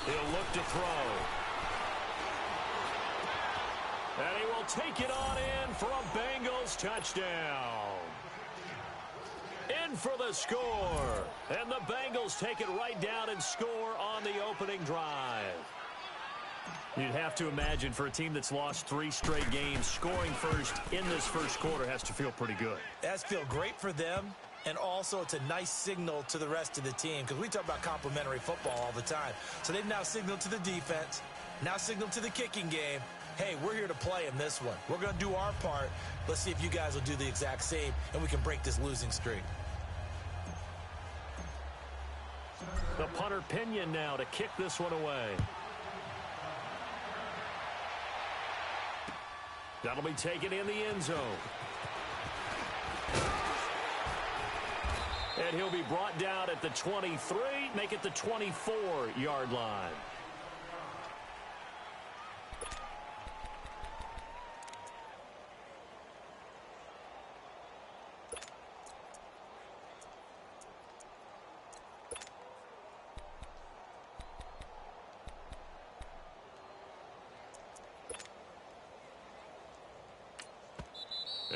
He'll look to throw. And he will take it on in for a Bengals touchdown. In for the score. And the Bengals take it right down and score on the opening drive. You'd have to imagine for a team that's lost 3 straight games, scoring first in this first quarter has to feel pretty good. It has to feel great for them, and also it's a nice signal to the rest of the team because we talk about complementary football all the time. So they've now signaled to the defense, now signaled to the kicking game, hey, we're here to play in this one. We're going to do our part. Let's see if you guys will do the exact same, and we can break this losing streak. The punter Pinion now to kick this one away. That'll be taken in the end zone. And he'll be brought down at the 23, make it the 24-yard line.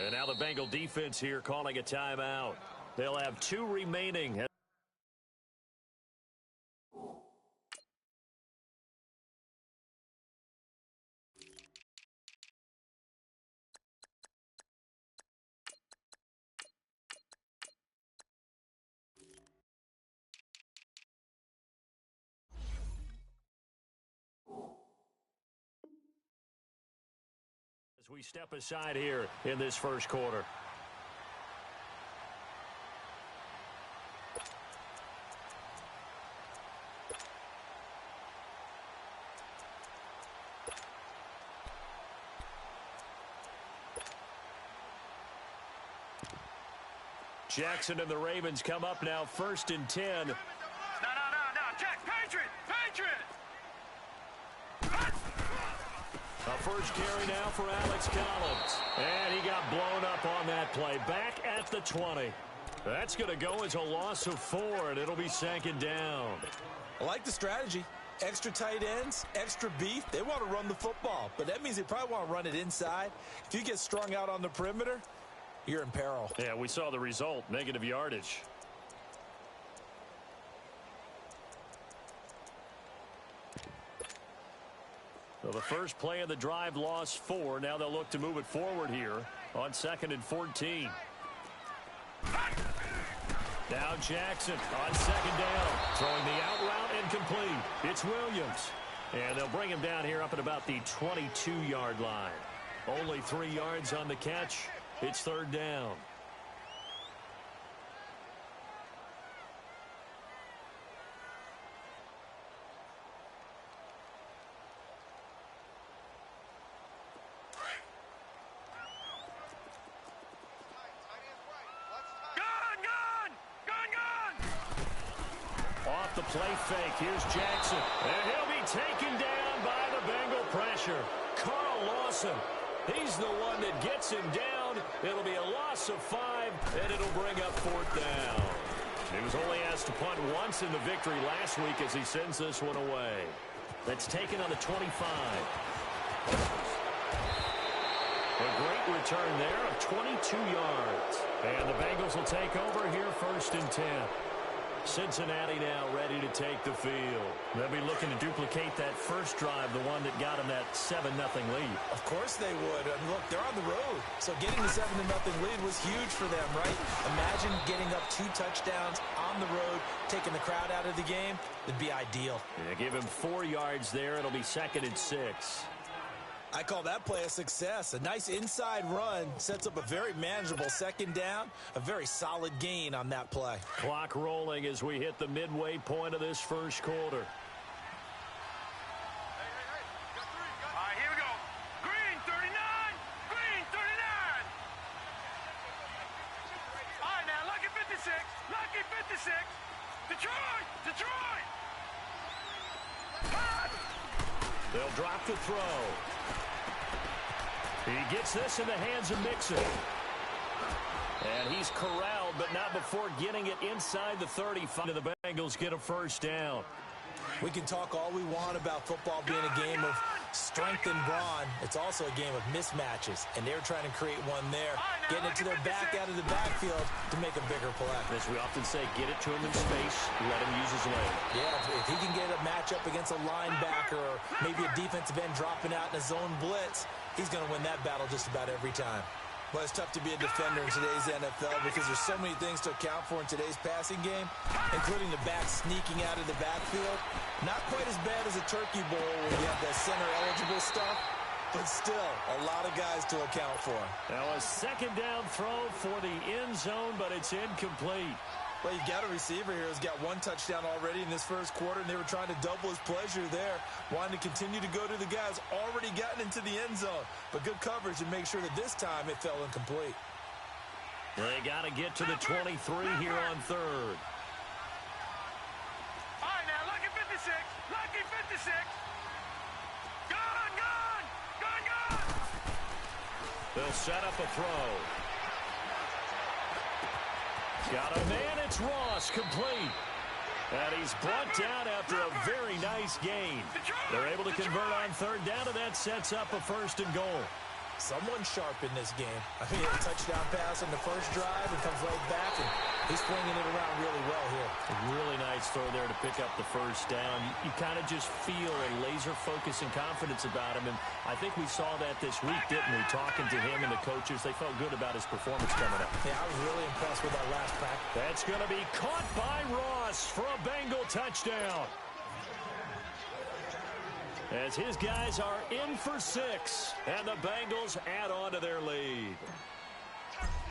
And now the Bengal defense here calling a timeout. They'll have 2 remaining. As we step aside here in this first quarter. Jackson and the Ravens come up now 1st and 10. No, Jack, Patriot! A first carry now for Alex Collins. And he got blown up on that play. Back at the 20. That's going to go as a loss of 4, and it'll be 2nd down. I like the strategy. Extra tight ends, extra beef. They want to run the football, but that means they probably want to run it inside. If you get strung out on the perimeter, you're in peril. Yeah, we saw the result, negative yardage. So the first play of the drive lost 4. Now they'll look to move it forward here on 2nd and 14. Now Jackson on 2nd down. Throwing the out route incomplete. It's Williams. And they'll bring him down here up at about the 22-yard line. Only 3 yards on the catch. It's 3rd down. Off the play fake. Here's Jackson. And he'll be taken down by the Bengal pressure. Carl Lawson. He's the one that gets him down. It'll be a loss of 5, and it'll bring up 4th down. He was only asked to punt once in the victory last week as he sends this one away. That's taken on the 25. A great return there of 22 yards. And the Bengals will take over here 1st and 10. Cincinnati now ready to take the field. They'll be looking to duplicate that first drive, the one that got them that 7-0 lead. Of course they would. I mean, look, they're on the road. So getting the 7-0 lead was huge for them, right? Imagine getting up 2 touchdowns on the road, taking the crowd out of the game. It'd be ideal. Yeah, give him 4 yards there. It'll be 2nd and 6. I call that play a success. A nice inside run sets up a very manageable 2nd down. A very solid gain on that play. Clock rolling as we hit the midway point of this first quarter. All right, here we go. Green, 39. Green, 39. All right, now, Lucky 56. Lucky 56. Detroit. They'll drop the throw. He gets this in the hands of Mixon. And he's corralled, but not before getting it inside the 35. The Bengals get a first down. We can talk all we want about football being a game of strength and brawn. It's also a game of mismatches, and they're trying to create one there, getting it to their back out of the backfield to make a bigger play. As we often say, get it to him in space, let him use his leg. Yeah, if he can get a matchup against a linebacker or maybe a defensive end dropping out in a zone blitz, he's going to win that battle just about every time. But it's tough to be a defender in today's NFL because there's so many things to account for in today's passing game, including the back sneaking out of the backfield. Not quite as bad as a turkey bowl when you have that center-eligible stuff, but still a lot of guys to account for. Now a second down throw for the end zone, but it's incomplete. Well, you got a receiver here who's got one touchdown already in this first quarter, and they were trying to double his pleasure there, wanting to continue to go to the guys already gotten into the end zone. But good coverage and make sure that this time it fell incomplete. They got to get to the 23 here on third. All right, now, lucky 56. Lucky 56. Gone, gone. Gone, gone. They'll set up a throw. Got a man, it's Ross, complete. And he's brought down after a very nice gain. They're able to convert on third down, and that sets up a first and goal. Someone sharp in this game. I mean, a touchdown pass on the first drive and comes right back, and he's flinging it around really well here. A really nice throw there to pick up the first down. You kind of just feel a laser focus and confidence about him, and I think we saw that this week, didn't we? Talking to him and the coaches, they felt good about his performance coming up. Yeah, I was really impressed with that last practice. That's going to be caught by Ross for a Bengal touchdown. As his guys are in for 6, and the Bengals add on to their lead.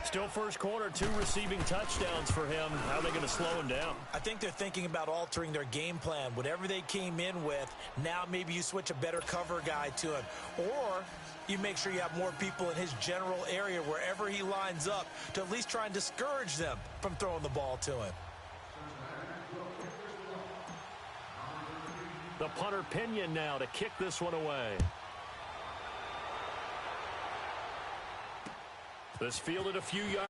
Still first quarter, 2 receiving touchdowns for him. How are they going to slow him down? I think they're thinking about altering their game plan. Whatever they came in with, now maybe you switch a better cover guy to him. Or you make sure you have more people in his general area wherever he lines up to at least try and discourage them from throwing the ball to him. The punter Pinion now to kick this one away. This fielded a few yards.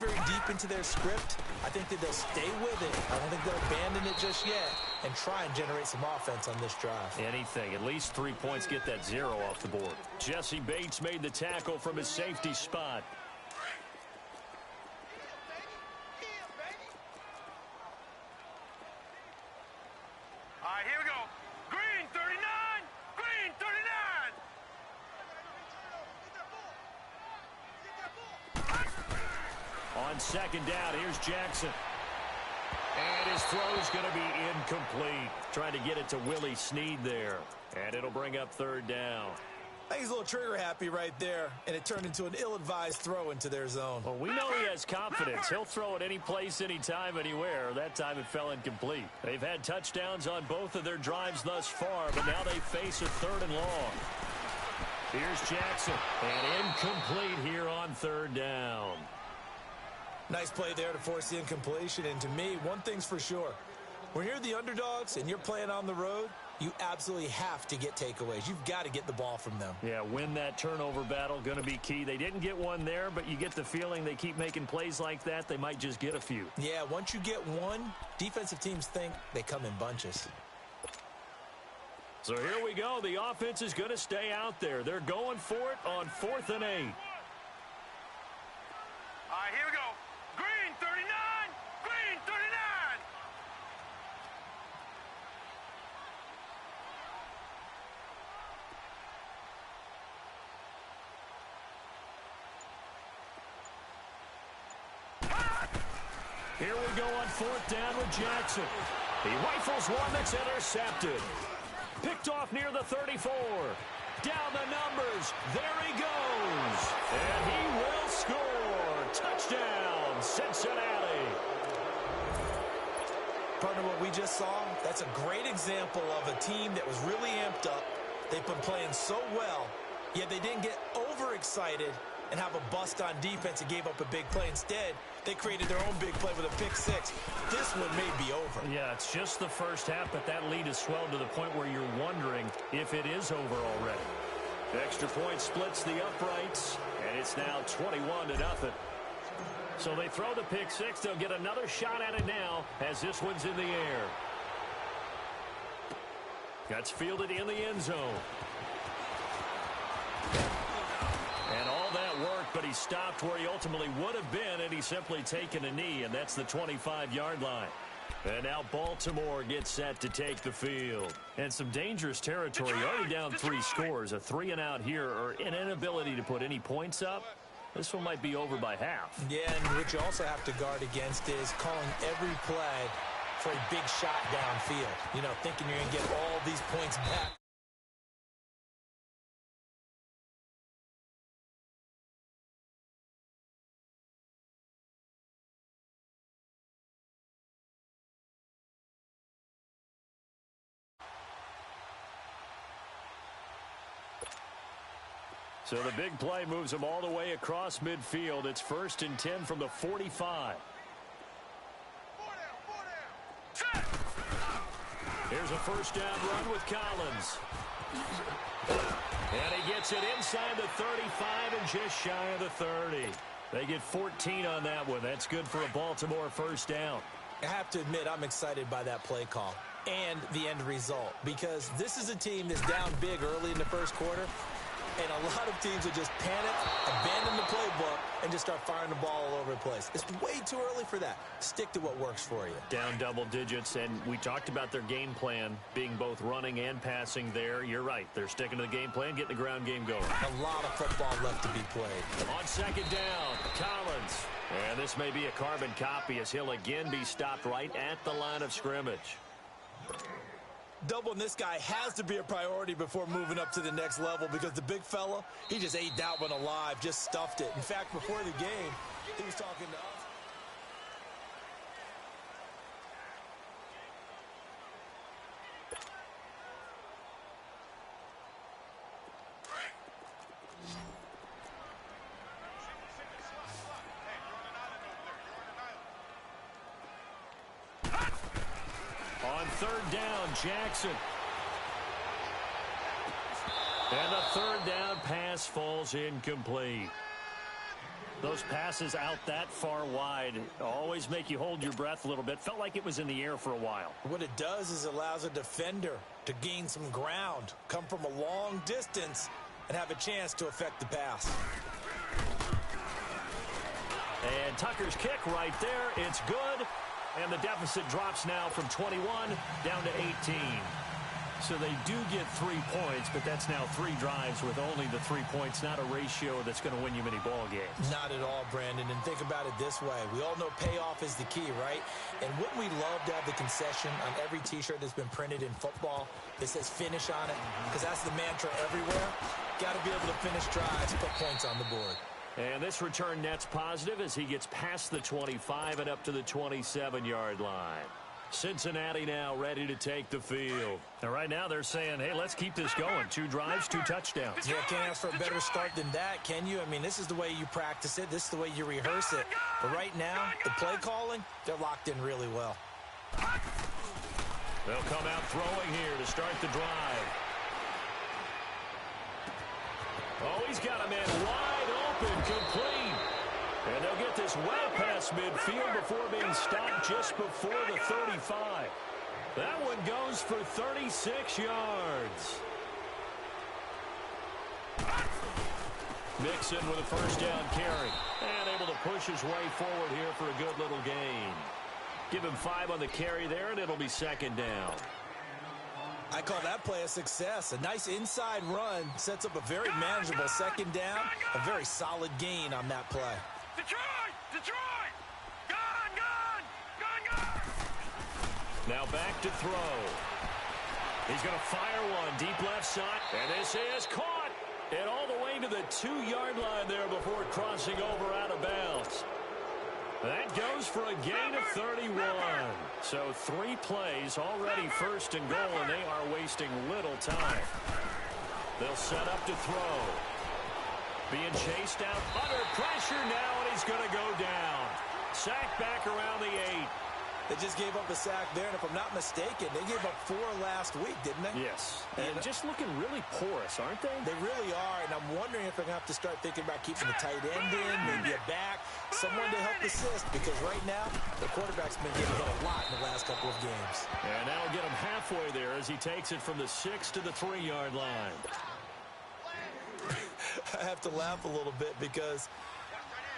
Very deep into their script. I think that they'll stay with it. I don't think they'll abandon it just yet and try and generate some offense on this drive. Anything. At least 3 points, get that 0 off the board. Jesse Bates made the tackle from his safety spot. All right, here we go. Green 39. Green 39. On second down, here's Jackson. And his throw's going to be incomplete. Trying to get it to Willie Snead there. And it'll bring up third down. I think he's a little trigger happy right there, and it turned into an ill-advised throw into their zone. Well, we know he has confidence. He'll throw it any place, anytime, anywhere. That time it fell incomplete. They've had touchdowns on both of their drives thus far, but now they face a third and long. Here's Jackson. And incomplete here on third down. Nice play there to force the incompletion, and to me, one thing's for sure. When you're the underdogs and you're playing on the road, you absolutely have to get takeaways. You've got to get the ball from them. Yeah, win that turnover battle, going to be key. They didn't get one there, but you get the feeling they keep making plays like that, they might just get a few. Yeah, once you get one, defensive teams think they come in bunches. So here we go. The offense is going to stay out there. They're going for it on 4th and 8. All right, here we go. Green 39. Green 39. Here we go on 4th down with Jackson. He rifles one that's intercepted. Picked off near the 34. Down the numbers. There he goes. And he will score. Touchdown, Cincinnati. Partner, what we just saw, that's a great example of a team that was really amped up. They've been playing so well, yet they didn't get overexcited and have a bust on defense and gave up a big play. Instead, They created their own big play with a pick six. This one may be over. Yeah, it's just the first half, but that lead has swelled to the point where you're wondering if it is over already. The extra point splits the uprights, and it's now 21-0. So they throw the pick six. They'll get another shot at it now as this one's in the air. That's fielded in the end zone. And all that work, but he stopped where he ultimately would have been, and he's simply taken a knee, and that's the 25-yard line. And now Baltimore gets set to take the field. And some dangerous territory, already down 3 scores. A 3-and-out here, or an inability to put any points up. This one might be over by half. Yeah, and what you also have to guard against is calling every play for a big shot downfield. You know, thinking you're going to get all these points back. So the big play moves them all the way across midfield. It's 1st and 10 from the 45. Here's a first down run with Collins. And he gets it inside the 35 and just shy of the 30. They get 14 on that one. That's good for a Baltimore first down. I have to admit, I'm excited by that play call and the end result, because this is a team that's down big early in the first quarter. And a lot of teams will just panic, abandon the playbook, and just start firing the ball all over the place. It's way too early for that. Stick to what works for you. Down double digits, and we talked about their game plan being both running and passing there. You're right. They're sticking to the game plan, getting the ground game going. A lot of football left to be played. On second down, Collins. And this may be a carbon copy as he'll again be stopped right at the line of scrimmage. Doubling this guy has to be a priority before moving up to the next level, because the big fella, he just ate that one alive, just stuffed it. In fact, before the game, he was talking to us. On third down, Jackson. And the third down pass falls incomplete. Those passes out that far wide always make you hold your breath a little bit. Felt like it was in the air for a while. What it does is it allows a defender to gain some ground, come from a long distance, and have a chance to affect the pass. And Tucker's kick right there. It's good. And the deficit drops now from 21 down to 18. So they do get 3 points, but that's now 3 drives with only the 3 points, not a ratio that's going to win you many ball games. Not at all, Brandon. And think about it this way. We all know payoff is the key, right? And wouldn't we love to have the concession on every T-shirt that's been printed in football that says finish on it? Because that's the mantra everywhere. Got to be able to finish drives, put points on the board. And this return net's positive as he gets past the 25 and up to the 27-yard line. Cincinnati now ready to take the field. And right now they're saying, hey, let's keep this going. 2 drives, 2 touchdowns. Yeah, can't ask for a better start than that, can you? I mean, this is the way you practice it. This is the way you rehearse it. But right now, the play calling, they're locked in really well. They'll come out throwing here to start the drive. Oh, he's got a man wide open, complete. And they'll get this well past midfield before being stopped just before the 35. That one goes for 36 yards. Mixon with a first down carry. And able to push his way forward here for a good little gain. Give him 5 on the carry there, and it'll be second down. I call that play a success. A nice inside run sets up a very manageable second down. A very solid gain on that play. Detroit! Detroit! Gone! Gone! Gone! Gone! Now back to throw. He's going to fire one deep left side. And this is caught. And all the way to the 2-yard line there before crossing over out of bounds. That goes for a gain of 31. So 3 plays already first and goal, and they are wasting little time. They'll set up to throw. Being chased out under pressure now, and he's going to go down. Sack back around the 8. They just gave up a sack there, and if I'm not mistaken, they gave up 4 last week, didn't they? Yes. And just looking really porous, aren't they? They really are, and I'm wondering if they're going to have to start thinking about keeping the tight end in, maybe a back, someone to help assist, because right now, the quarterback's been getting hit a lot in the last couple of games. And that'll get him halfway there as he takes it from the 6 to the 3-yard line. I have to laugh a little bit because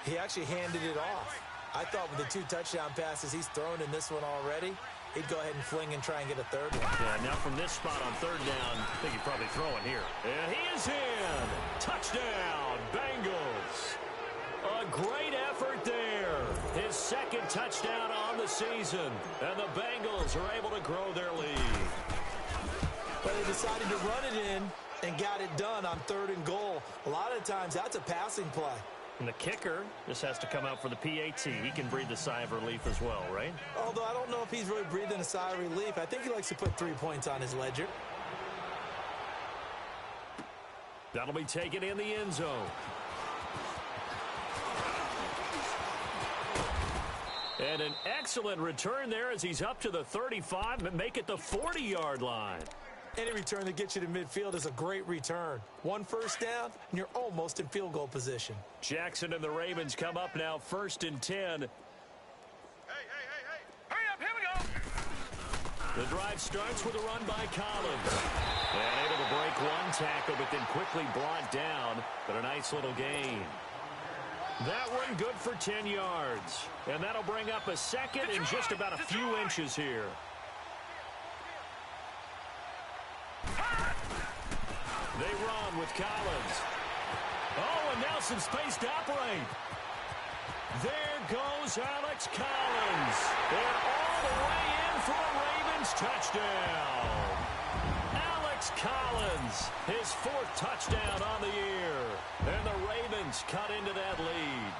he actually handed it off. I thought with the 2 touchdown passes he's thrown in this one already, he'd go ahead and fling and try and get a 3rd one. Yeah, now from this spot on 3rd down, I think he'd probably throw it here. And he is in. Touchdown, Bengals. A great effort there. His 2nd touchdown on the season. And the Bengals are able to grow their lead. But they decided to run it in and got it done on 3rd and goal. A lot of times that's a passing play. And the kicker just has to come out for the PAT. He can breathe a sigh of relief as well, right? Although I don't know if he's really breathing a sigh of relief. I think he likes to put 3 points on his ledger. That'll be taken in the end zone. And an excellent return there as he's up to the 35 and make it the 40-yard line. Any return that gets you to midfield is a great return. 1 first down, and you're almost in field goal position. Jackson and the Ravens come up now 1st and 10. Hey. Hurry up, here we go. The drive starts with a run by Collins. And able to break 1 tackle, but then quickly brought down. But a nice little gain. That one good for 10 yards. And that'll bring up a 2nd and just about a few inches here. They run with Collins. Oh, and now some space to operate. There goes Alex Collins. And all the way in for a Ravens touchdown. Alex Collins, his 4th touchdown on the year. And the Ravens cut into that lead.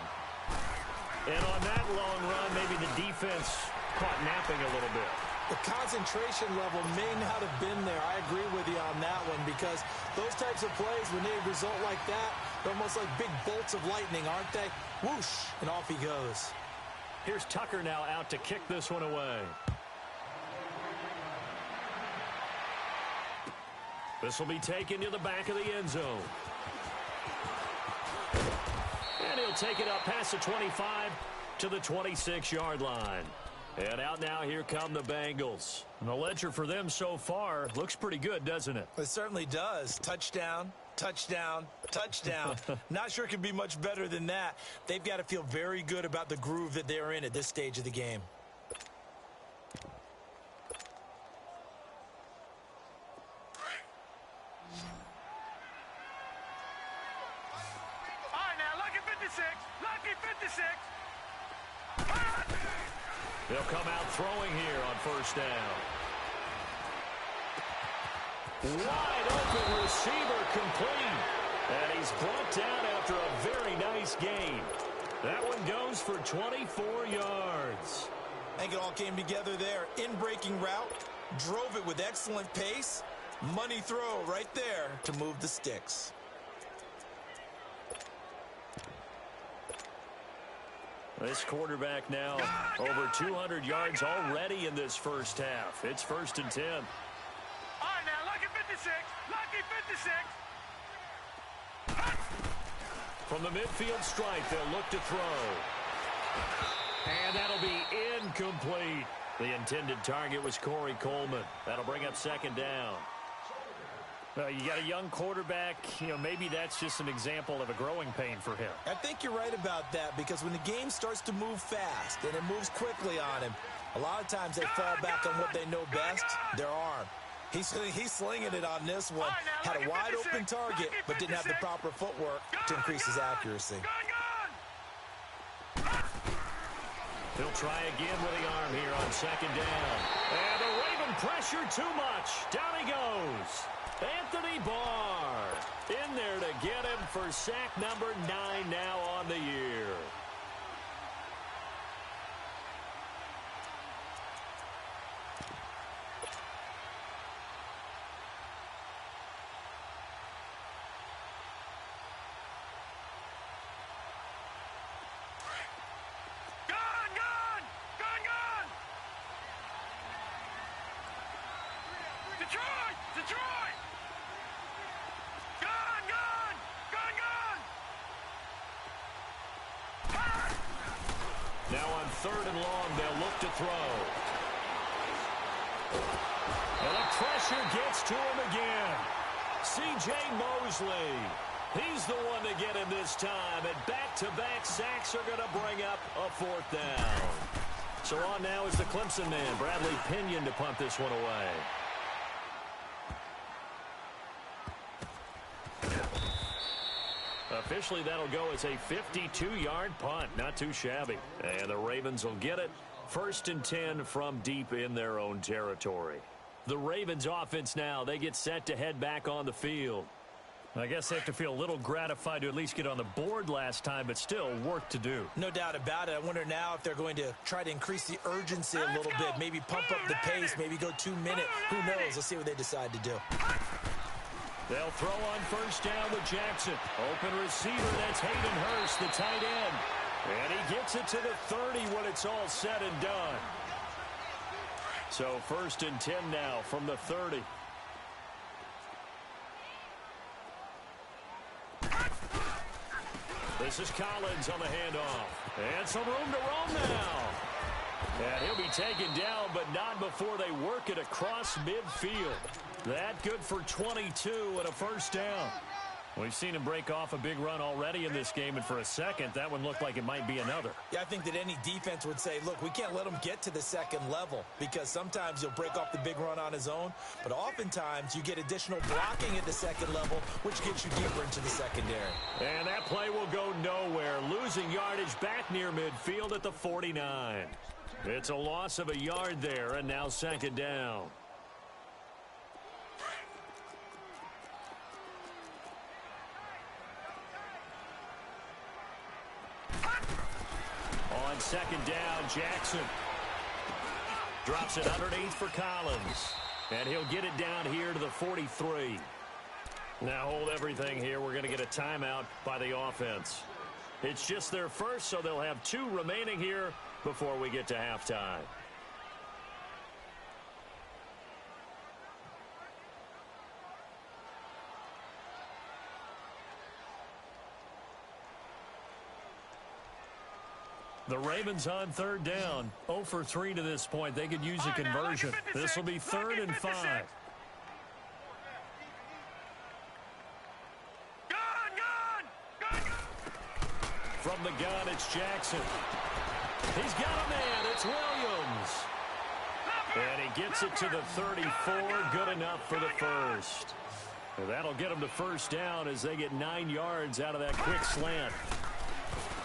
And on that long run, maybe the defense caught napping a little bit. The concentration level may not have been there. I agree with you on that one because those types of plays, when they result like that, they're almost like big bolts of lightning, aren't they? Whoosh, and off he goes. Here's Tucker now out to kick this one away. This will be taken to the back of the end zone. And he'll take it up past the 25 to the 26-yard line. And out now, here come the Bengals. And the ledger for them so far looks pretty good, doesn't it? It certainly does. Touchdown, touchdown, touchdown. Not sure it can be much better than that. They've got to feel very good about the groove that they're in at this stage of the game. All right, now, lucky 56. Lucky 56. They'll come out throwing here on 1st down. Wide open receiver complete. And he's brought down after a very nice gain. That one goes for 24 yards. I think it all came together there. In-breaking route, drove it with excellent pace. Money throw right there to move the sticks. This quarterback now over 200 yards already in this 1st half. It's 1st and 10. All right, now, lucky 56. Lucky 56. From the midfield stripe, they'll look to throw. And that'll be incomplete. The intended target was Corey Coleman. That'll bring up 2nd down. You got a young quarterback, maybe that's just an example of a growing pain for him. I think you're right about that because when the game starts to move fast and it moves quickly on him, a lot of times they fall back on what they know best, their arm. He's slinging it on this one. Had a wide open target, but didn't have the proper footwork to increase his accuracy. He'll try again with the arm here on 2nd down. And the Raven pressure too much. Down he goes. Anthony Barr in there to get him for sack number 9 now on the year. Gone, Detroit! Detroit! Gone! Gone! Gone! Gone! Now on 3rd and long, they'll look to throw. And the pressure gets to him again. C.J. Mosley. He's the one to get him this time. And back-to-back sacks are going to bring up a 4th down. So on now is the Clemson man, Bradley Pinion, to punt this one away. Officially, that'll go as a 52-yard punt. Not too shabby. And the Ravens will get it. 1st and 10 from deep in their own territory. The Ravens offense now, they get set to head back on the field. I guess they have to feel a little gratified to at least get on the board last time, but still work to do. No doubt about it. I wonder now if they're going to try to increase the urgency a little bit, maybe pump up the pace, maybe go 2-minute. Who knows? Let's see what they decide to do. They'll throw on 1st down with Jackson. Open receiver, that's Hayden Hurst, the tight end. And he gets it to the 30 when it's all said and done. So 1st and 10 now from the 30. This is Collins on the handoff. And some room to roam now. And he'll be taken down, but not before they work it across midfield. That good for 22 and a 1st down. We've seen him break off a big run already in this game, and for a second, that one looked like it might be another. Yeah, I think that any defense would say, look, we can't let him get to the 2nd level, because sometimes he'll break off the big run on his own, but oftentimes you get additional blocking at the 2nd level, which gets you deeper into the secondary. And that play will go nowhere, losing yardage back near midfield at the 49. It's a loss of a yard there, and now 2nd down. On 2nd down, Jackson drops it underneath for Collins. And he'll get it down here to the 43. Now hold everything here. We're going to get a timeout by the offense. It's just their first, so they'll have 2 remaining here before we get to halftime. The Ravens on 3rd down. 0 for 3 to this point. They could use a conversion. This will be 3rd and 5. From the gun, it's Jackson. He's got a man. It's Williams. And he gets it to the 34. Good enough for the 1st. And that'll get him to 1st down as they get 9 yards out of that quick slant.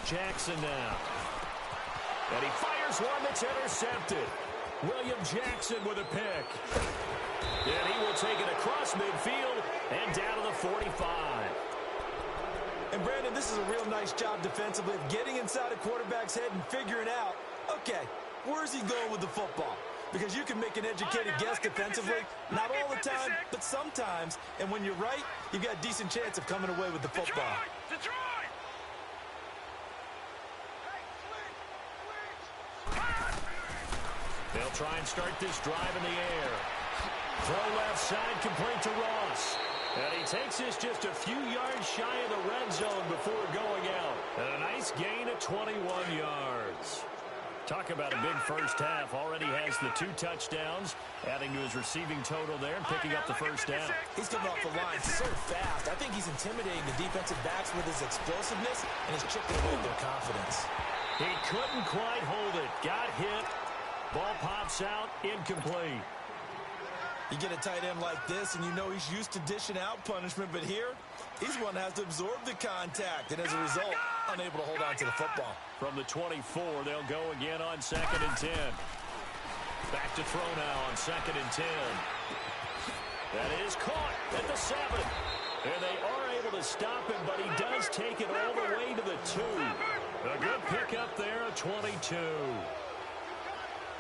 Jackson now. And he fires one that's intercepted. William Jackson with a pick. And he will take it across midfield and down to the 45. And, Brandon, this is a real nice job defensively of getting inside a quarterback's head and figuring out, okay, where's he going with the football? Because you can make an educated guess defensively, not all the time, but sometimes. And when you're right, you've got a decent chance of coming away with the football. Detroit! They'll try and start this drive in the air. Throw left side, complete to Ross. And he takes this just a few yards shy of the red zone before going out. And a nice gain of 21 yards. Talk about a big first half. Already has the 2 touchdowns, adding to his receiving total there and picking up the 1st down. He's coming off the line so fast. I think he's intimidating the defensive backs with his explosiveness and his chipping away at their confidence. He couldn't quite hold it. Got hit. Ball pops out, incomplete. You get a tight end like this, and you know he's used to dishing out punishment, but here, he's one that has to absorb the contact, and as a result, unable to hold on to the football. From the 24, they'll go again on 2nd and 10. Back to throw now on 2nd and 10. That is caught at the 7. And they are able to stop him, but he does take it all the way to the 2. A good pickup there, a 22.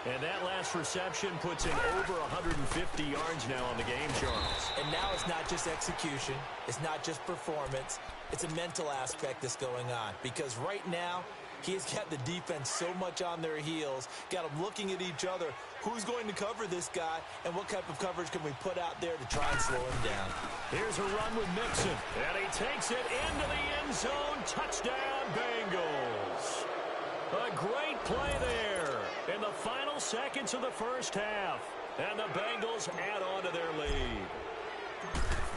And that last reception puts him over 150 yards now on the game, Charles. And now it's not just execution. It's not just performance. It's a mental aspect that's going on. Because right now, He's got the defense so much on their heels, got them looking at each other. Who's going to cover this guy, and what type of coverage can we put out there to try and slow him down? Here's a run with Mixon, and he takes it into the end zone. Touchdown, Bengals. A great play there in the final seconds of the first half, and the Bengals add on to their lead.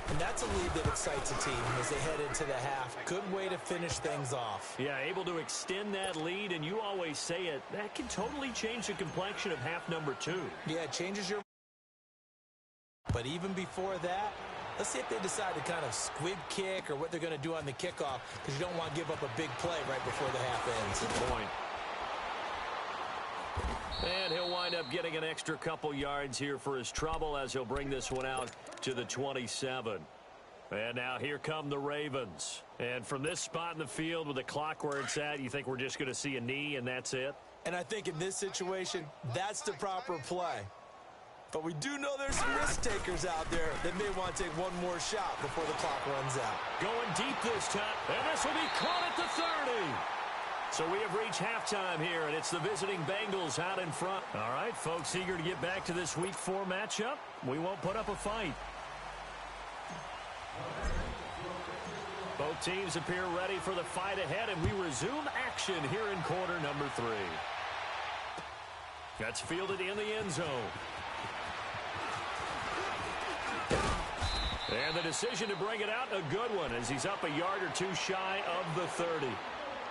And that's a lead that excites a team as they head into the half. Good way to finish things off. Yeah, able to extend that lead, and you always say it, that can totally change the complexion of half number 2. Yeah, it changes your... But even before that, let's see if they decide to kind of squib kick or what they're going to do on the kickoff, because you don't want to give up a big play right before the half ends. Good point. And he'll wind up getting an extra couple yards here for his trouble as he'll bring this one out to the 27. And now here come the Ravens. And from this spot in the field with the clock where it's at, you think we're just going to see a knee and that's it? And I think in this situation, that's the proper play. But we do know there's some risk takers out there that may want to take one more shot before the clock runs out. Going deep this time, and this will be caught at the 30. So we have reached halftime here, and it's the visiting Bengals out in front. All right, folks, eager to get back to this Week 4 matchup. We won't put up a fight. Both teams appear ready for the fight ahead, and we resume action here in quarter number 3. That's fielded in the end zone. And the decision to bring it out, a good one, as he's up a yard or two shy of the 30.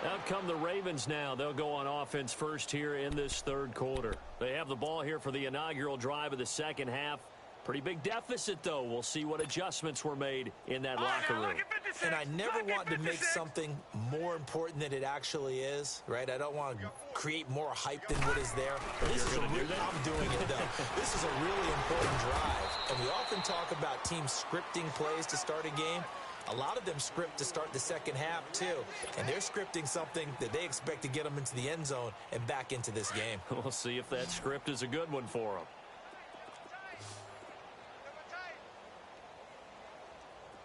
Out come the Ravens now. They'll go on offense first here in this third quarter. They have the ball here for the inaugural drive of the second half. Pretty big deficit, though. We'll see what adjustments were made in that locker room. And I never want to make something more important than it actually is, right? I don't want to create more hype than what is there. This is I'm doing it, though. This is a really important drive. And we often talk about teams scripting plays to start a game. A lot of them script to start the second half, too. And they're scripting something that they expect to get them into the end zone and back into this game. We'll see if that script is a good one for them.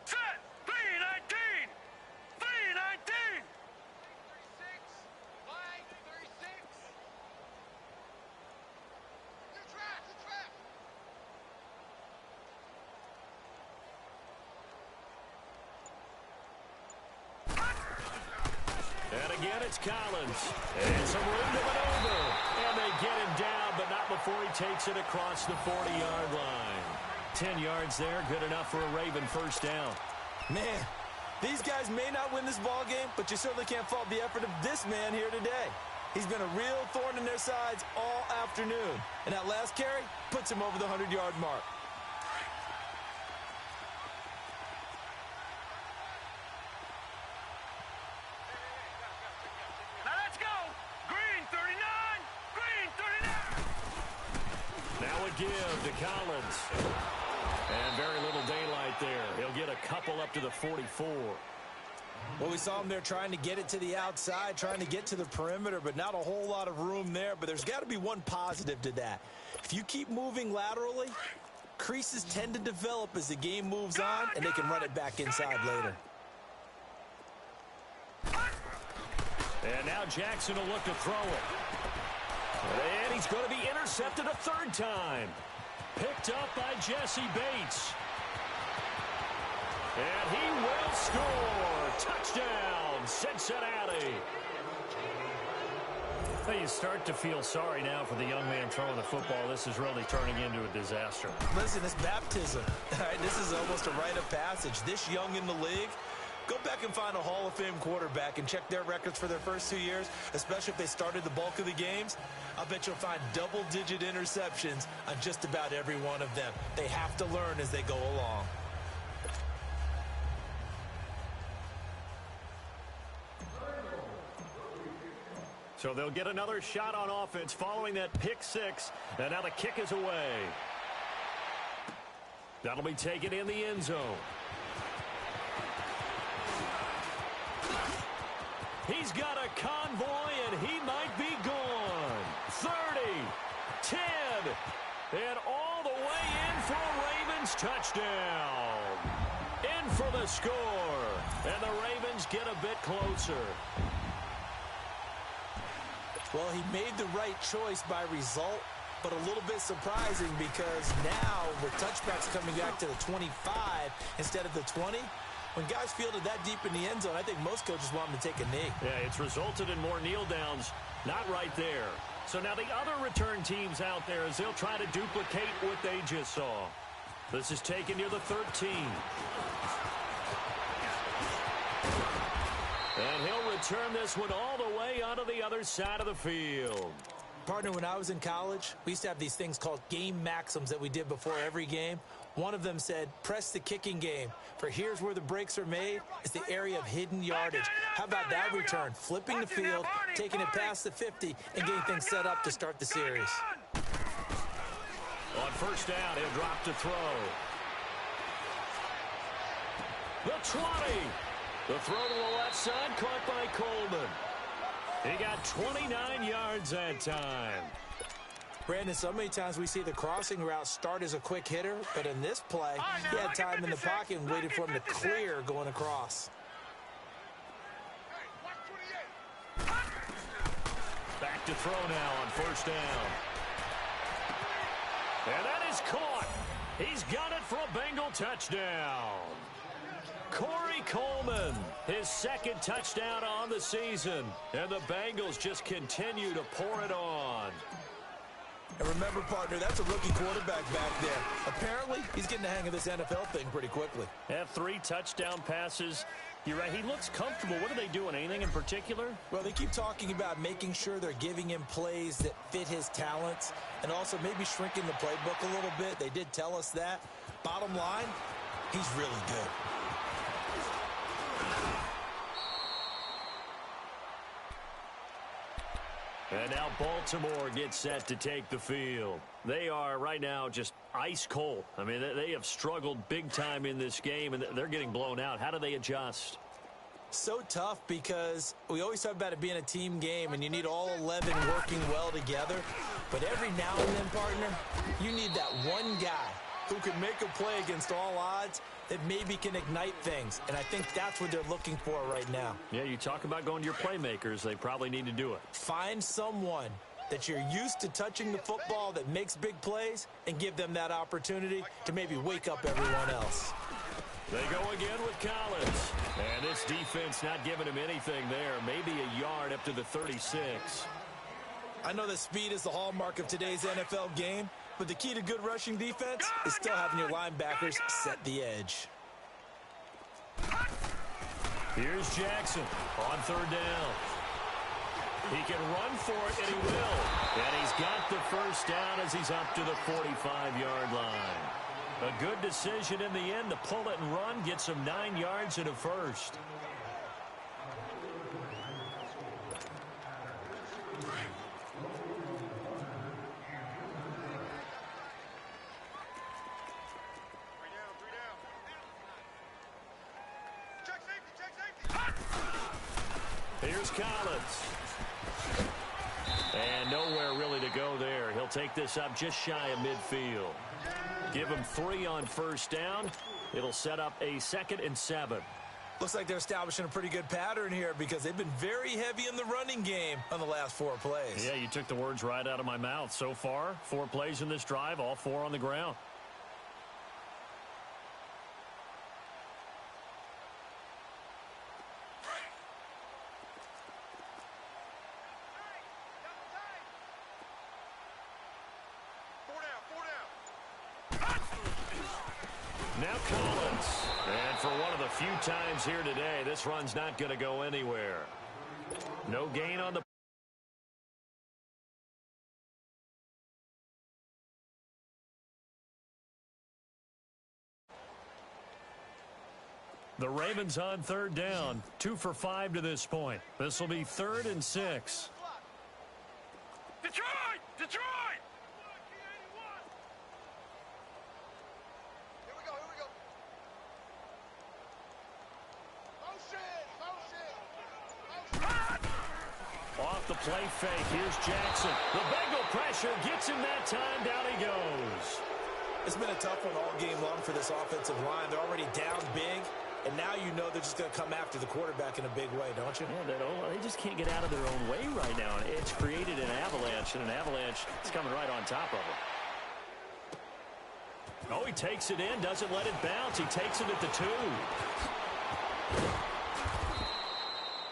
Set! 319! 319! 36! Line 36! Good trap! Good trap! And again, it's Collins. And some room to maneuver. And they get him down, but not before he takes it across the 40-yard line. 10 yards there, good enough for a Raven first down. Man, these guys may not win this ball game, but you certainly can't fault the effort of this man here today. He's been a real thorn in their sides all afternoon. And that last carry puts him over the 100-yard mark. Now let's go! Green 39! Green 39! Now a give to Collins. And very little daylight there. He'll get a couple up to the 44. Well, we saw him there trying to get it to the outside, trying to get to the perimeter, but not a whole lot of room there. But there's got to be one positive to that. If you keep moving laterally, creases tend to develop as the game moves on, and they can run it back inside later. And now Jackson will look to throw it. And he's going to be intercepted a third time. Picked up by Jesse Bates. And he will score. Touchdown, Cincinnati. Well, you start to feel sorry now for the young man throwing the football. This is really turning into a disaster. Listen, it's baptism. All right, this is almost a rite of passage. This young in the league, go back and find a Hall of Fame quarterback and check their records for their first 2 years, especially if they started the bulk of the games. I'll bet you'll find double-digit interceptions on just about every one of them. They have to learn as they go along. So they'll get another shot on offense following that pick six. And now the kick is away. That'll be taken in the end zone. He's got a convoy, and he might be gone. 30, 10, and all the way in for a Ravens touchdown. In for the score, and the Ravens get a bit closer. Well, he made the right choice by result, but a little bit surprising because now with touchbacks coming back to the 25 instead of the 20, when guys fielded that deep in the end zone, I think most coaches want them to take a knee. Yeah, it's resulted in more kneel downs. Not right there. So now the other return teams out there as they'll try to duplicate what they just saw. This is taken near the 13. And he'll return this one all the way onto the other side of the field. Partner, when I was in college, we used to have these things called game maxims that we did before every game. One of them said, press the kicking game, for here's where the breaks are made. It's the area of hidden yardage. How about that return? Flipping the field, taking it past the 50, and getting things set up to start the series. On first down, he'll drop to throw. The 20. The throw to the left side, caught by Coleman. He got 29 yards that time. Brandon, so many times we see the crossing route start as a quick hitter, but in this play, he had time in the pocket and waited for him to clear going across. Back to throw now on first down. And that is caught. He's got it for a Bengal touchdown. Corey Coleman, his second touchdown on the season. And the Bengals just continue to pour it on. And remember, partner, that's a rookie quarterback back there. Apparently, he's getting the hang of this NFL thing pretty quickly. Have 3 touchdown passes. You're right, he looks comfortable. What are they doing? Anything in particular? Well, they keep talking about making sure they're giving him plays that fit his talents and also maybe shrinking the playbook a little bit. They did tell us that. Bottom line, he's really good. And now Baltimore gets set to take the field. They are right now just ice cold. I mean, they have struggled big time in this game, and they're getting blown out. How do they adjust? So tough because we always talk about it being a team game, and you need all 11 working well together. But every now and then, partner, you need that one guy who can make a play against all odds that maybe can ignite things. And I think that's what they're looking for right now. Yeah, you talk about going to your playmakers. They probably need to do it. Find someone that you're used to touching the football that makes big plays and give them that opportunity to maybe wake up everyone else. They go again with Collins. And this defense not giving him anything there. Maybe a yard up to the 36. I know that speed is the hallmark of today's NFL game, but the key to good rushing defense is still having your linebackers set the edge. Here's Jackson on third down. He can run for it, and he will. And he's got the first down as he's up to the 45-yard line. A good decision in the end to pull it and run, gets him 9 yards and a first. Here's Collins. And nowhere really to go there. He'll take this up just shy of midfield. Give him 3 on first down. It'll set up a 2nd and 7. Looks like they're establishing a pretty good pattern here because they've been very heavy in the running game on the last 4 plays. Yeah, you took the words right out of my mouth. So far, 4 plays in this drive, all 4 on the ground. Now Collins. And for one of the few times here today, this run's not going to go anywhere. No gain on the... The Ravens on third down. 2 for 5 to this point. This will be 3rd and 6. Detroit! Detroit! Off the play fake. Here's Jackson. The Bengal pressure gets him that time. Down he goes. It's been a tough one all game long for this offensive line. They're already down big, and now you know they're just going to come after the quarterback in a big way, don't you? Yeah, they just can't get out of their own way right now. And it's created an avalanche, and an avalanche is coming right on top of them. Oh, he takes it in, doesn't let it bounce. He takes it at the 2.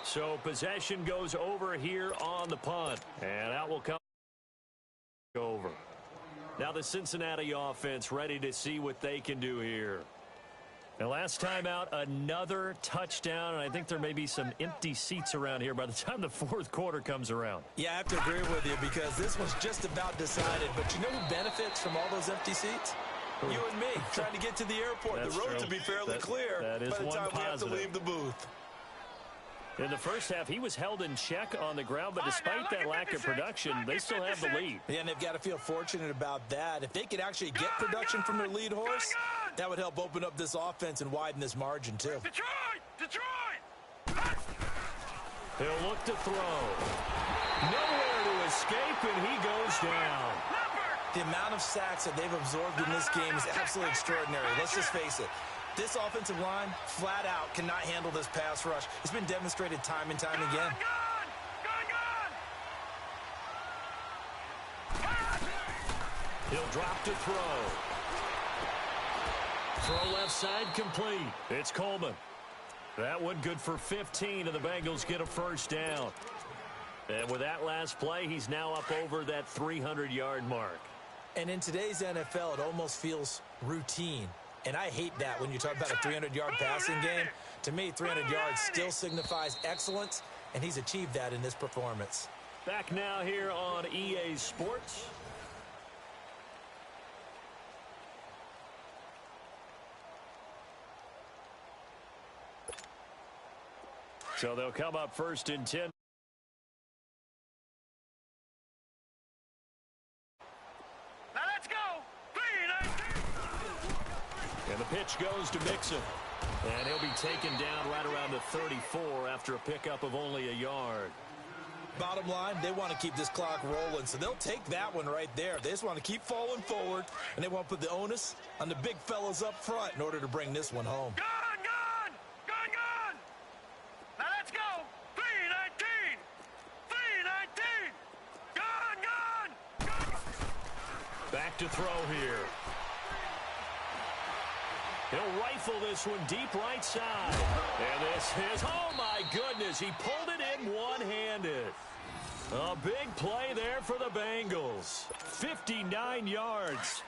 So possession goes over here on the punt, and that will come over. Now the Cincinnati offense ready to see what they can do here. And last time out, another touchdown, and I think there may be some empty seats around here by the time the fourth quarter comes around. Yeah, I have to agree with you because this one's just about decided. But you know who benefits from all those empty seats? You and me, trying to get to the airport. That's the road true. to be fairly clear that is by the time we have to positive. leave the booth. In the first half, he was held in check on the ground, but despite that lack of production, they still have the lead. Yeah, and they've got to feel fortunate about that. If they could actually get production from their lead horse, that would help open up this offense and widen this margin, too. Detroit! He'll look to throw. Nowhere to escape, and he goes down. The amount of sacks that they've absorbed in this game is absolutely extraordinary. Let's just face it. This offensive line, flat out, cannot handle this pass rush. It's been demonstrated time and time again. He'll drop to throw. Throw left side complete. It's Coleman. That one good for 15, and the Bengals get a first down. And with that last play, he's now up over that 300-yard mark. And in today's NFL, it almost feels routine. And I hate that when you talk about a 300-yard passing game. To me, 300 yards still signifies excellence, and he's achieved that in this performance. Back now here on EA Sports. So they'll come up first and 10. Now let's go. 3-19. And the pitch goes to Mixon. And he'll be taken down right around the 34 after a pickup of only a yard. Bottom line, they want to keep this clock rolling, so they'll take that one right there. They just want to keep falling forward, and they want to put the onus on the big fellas up front in order to bring this one home. Gone. Now let's go. 3-19. 3-19. Gone. Back to throw here. He'll rifle this one deep right side. And this is, oh my goodness, he pulled it in one-handed. A big play there for the Bengals. 59 yards.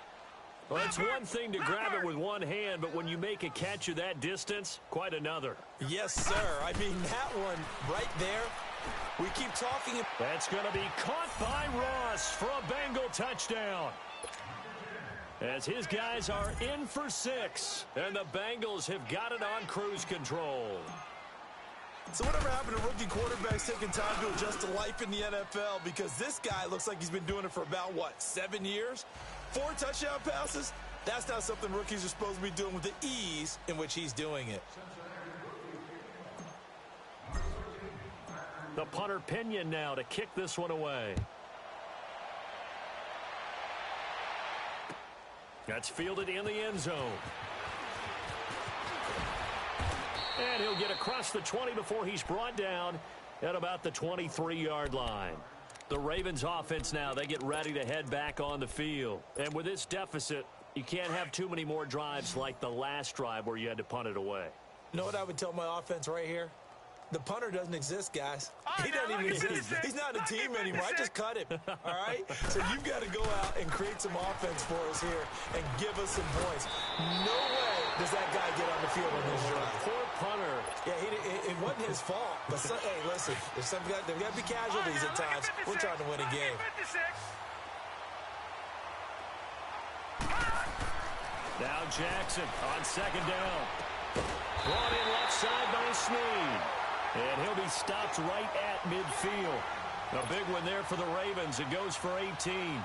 Well, it's one thing to grab it with one hand, but when you make a catch of that distance, quite another. Yes, sir. I mean, that one right there, we keep talking. That's going to be caught by Ross for a Bengal touchdown. As his guys are in for 6, and the Bengals have got it on cruise control. So whatever happened to rookie quarterbacks taking time to adjust to life in the NFL? Because this guy looks like he's been doing it for about, 7 years? 4 touchdown passes? That's not something rookies are supposed to be doing with the ease in which he's doing it. The punter Pinion now to kick this one away. That's fielded in the end zone. And he'll get across the 20 before he's brought down at about the 23-yard line. The Ravens offense now, they get ready to head back on the field. And with this deficit, you can't have too many more drives like the last drive where you had to punt it away. You know what I would tell my offense right here? The punter doesn't exist, guys. He doesn't even exist. He's not a team anymore. I just cut him, all right? So you've got to go out and create some offense for us here and give us some points. No way does that guy get on the field on this drive. Poor punter. Yeah, it wasn't his fault. But, hey, listen, there's got to be casualties at times. We're trying to win a game. Now Jackson on second down. Brought in left side by Snead. And he'll be stopped right at midfield. A big one there for the Ravens. It goes for 18.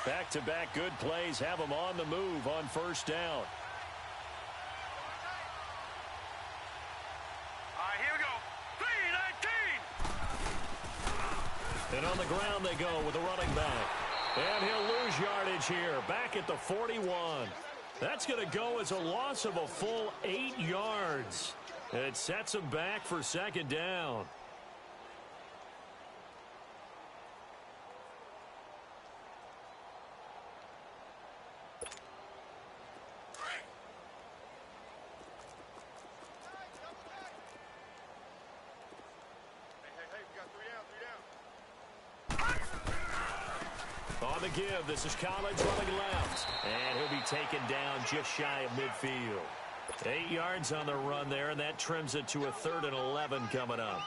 Back-to-back good plays have them on the move on first down. And on the ground they go with the running back. And he'll lose yardage here, back at the 41. That's going to go as a loss of a full 8 yards. It sets him back for second down. On the give, this is Collins running left. And he'll be taken down just shy of midfield. 8 yards on the run there, and that trims it to a 3rd and 11 coming up.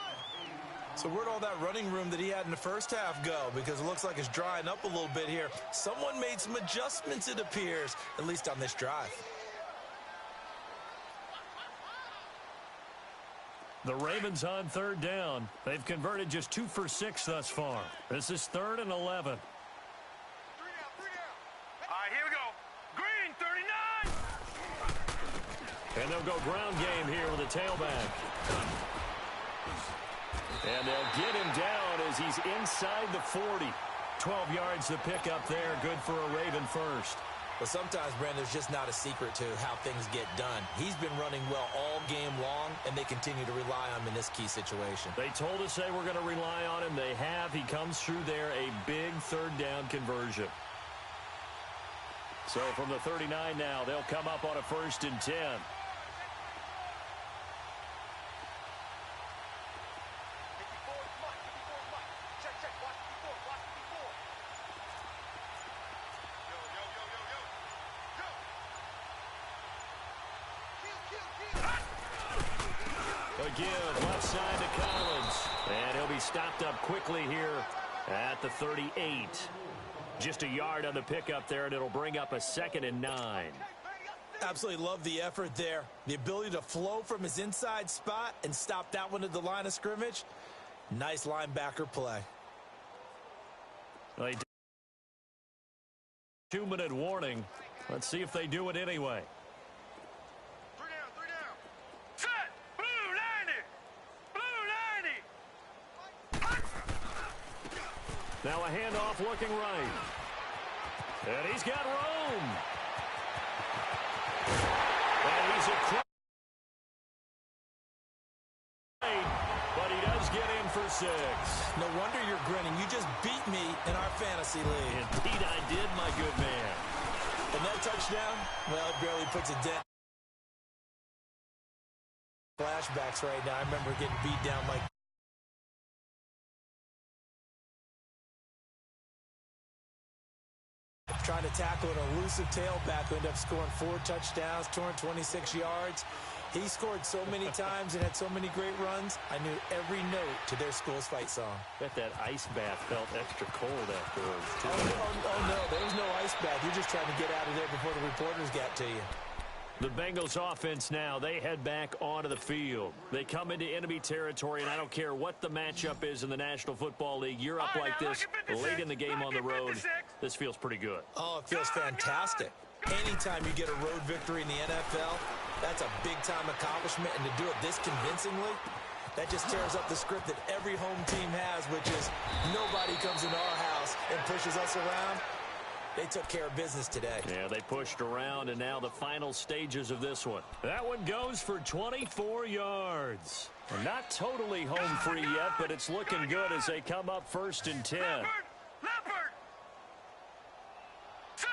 So where'd all that running room that he had in the first half go? Because it looks like it's drying up a little bit here. Someone made some adjustments, it appears, at least on this drive. The Ravens on 3rd down. They've converted just 2 for 6 thus far. This is 3rd and 11. And they'll go ground game here with a tailback. And they'll get him down as he's inside the 40. 12 yards to pick up there. Good for a Raven first. But sometimes, Brandon, there's just not a secret to how things get done. He's been running well all game long, and they continue to rely on him in this key situation. They told us they were going to rely on him. They have. He comes through there, a big 3rd down conversion. So from the 39 now, they'll come up on a 1st and 10. Give left side to Collins. And he'll be stopped up quickly here at the 38. Just a yard on the pickup there, and it'll bring up a 2nd and 9. Absolutely love the effort there. The ability to flow from his inside spot and stop that one at the line of scrimmage. Nice linebacker play. 2-minute warning. Let's see if they do it anyway. Now a handoff looking right. And he's got room. And he's a but he does get in for 6. No wonder you're grinning. You just beat me in our fantasy league. Indeed I did, my good man. And that touchdown, well, it barely puts a dent. Flashbacks right now. I remember getting beat down like trying to tackle an elusive tailback who ended up scoring 4 touchdowns, 226 yards. He scored so many times and had so many great runs. I knew every note to their school's fight song. Bet that ice bath felt extra cold afterwards, too. Oh, no, there was no ice bath. You're just trying to get out of there before the reporters got to you. The Bengals offense now, they head back onto the field. They come into enemy territory, and I don't care what the matchup is in the National Football League. You're up like this late in the game on the road. This feels pretty good. Oh, it feels fantastic. Anytime you get a road victory in the NFL, that's a big-time accomplishment, and to do it this convincingly, that just tears up the script that every home team has, which is nobody comes into our house and pushes us around. They took care of business today. Yeah, they pushed around, and now the final stages of this one. That one goes for 24 yards. Not totally home free yet, but it's looking good as they come up 1st and 10. Leopard! Set!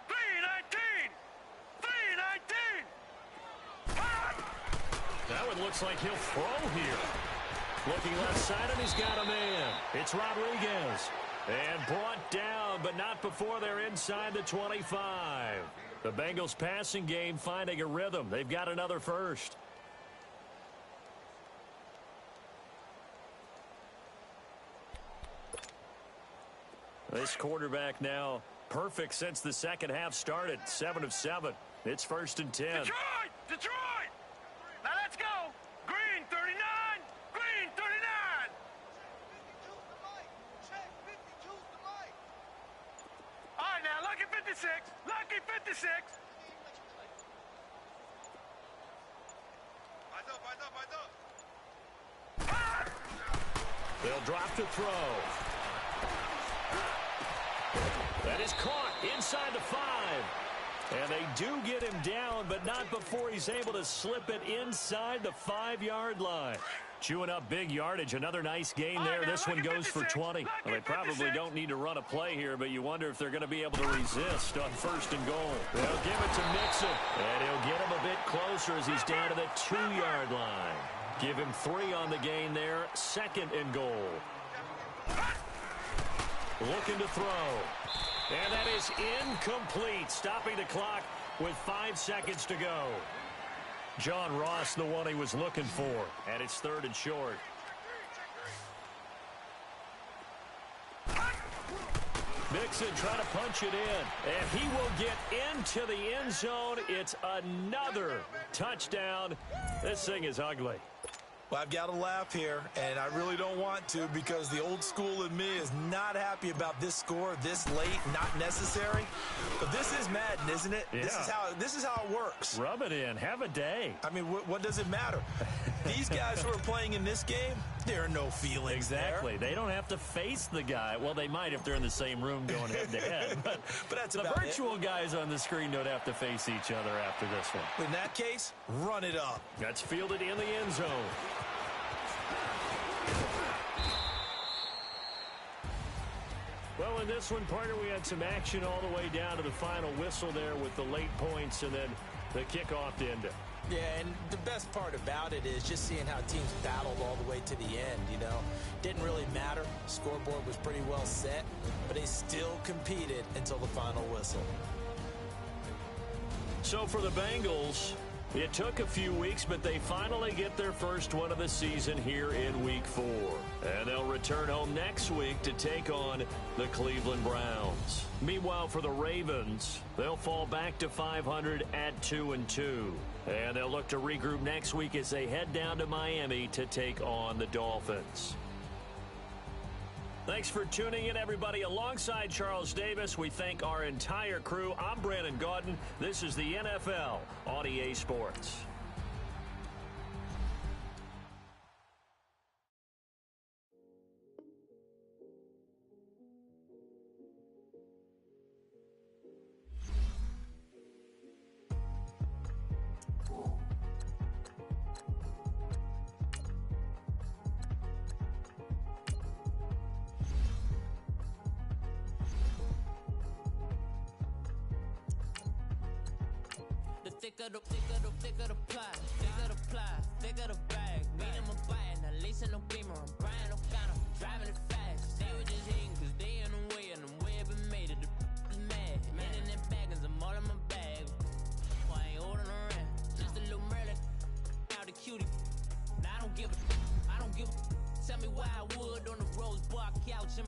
3-19! 3-19! That one looks like he'll throw here. Looking left side, and he's got a man. It's Rodriguez. And brought down, but not before they're inside the 25. The Bengals passing game finding a rhythm. They've got another first. This quarterback now perfect since the second half started. 7 of 7. It's 1st and 10. Detroit! Now let's go! Green 39! Green 39! All right, now, lucky 56. Lucky 56. They'll drop to throw. That is caught inside the 5. And they do get him down, but not before he's able to slip it inside the 5-yard line. Chewing up big yardage. Another nice gain there. This one goes for 20. Well, they probably don't need to run a play here, but you wonder if they're going to be able to resist on 1st and goal. They'll give it to Mixon, and he'll get him a bit closer as he's down to the 2-yard line. Give him 3 on the gain there. 2nd and goal. Looking to throw. And that is incomplete. Stopping the clock with 5 seconds to go. John Ross, the one he was looking for. And it's 3rd and short. Mixon trying to punch it in. And he will get into the end zone. It's another touchdown. This thing is ugly. Well, I've got to laugh here, and I really don't want to because the old school in me is not happy about this score this late, not necessary. But this is Madden, isn't it? Yeah. This is how it works. Rub it in. Have a day. I mean, what does it matter? These guys who are playing in this game, there are no feelings Exactly. there. They don't have to face the guy. Well, they might if they're in the same room going head-to-head. But that's the about virtual guys on the screen don't have to face each other after this one. In that case, run it up. That's fielded in the end zone. Well, in this one, partner, we had some action all the way down to the final whistle there with the late points and then the kickoff to end it. Yeah, and the best part about it is just seeing how teams battled all the way to the end, you know. Didn't really matter. Scoreboard was pretty well set, but they still competed until the final whistle. So for the Bengals, it took a few weeks, but they finally get their first one of the season here in Week 4. And they'll return home next week to take on the Cleveland Browns. Meanwhile, for the Ravens, they'll fall back to 500 at 2-2. And they'll look to regroup next week as they head down to Miami to take on the Dolphins. Thanks for tuning in, everybody. Alongside Charles Davis, we thank our entire crew. I'm Brandon Gaudin. This is the NFL on EA Sports. Thicker the plot, thicker the bag. Mean I'm a buyer, now lacing no beamer. I'm Brian O'Connor, driving it fast. They were just hating cause they in the way, and the way I've been made it, the is mad. Man in their baggins, I'm all in my bag. Why I ain't holding around? Just a little Merlin, out the cutie. Now I don't give a. Tell me why I would on the rose bar couch in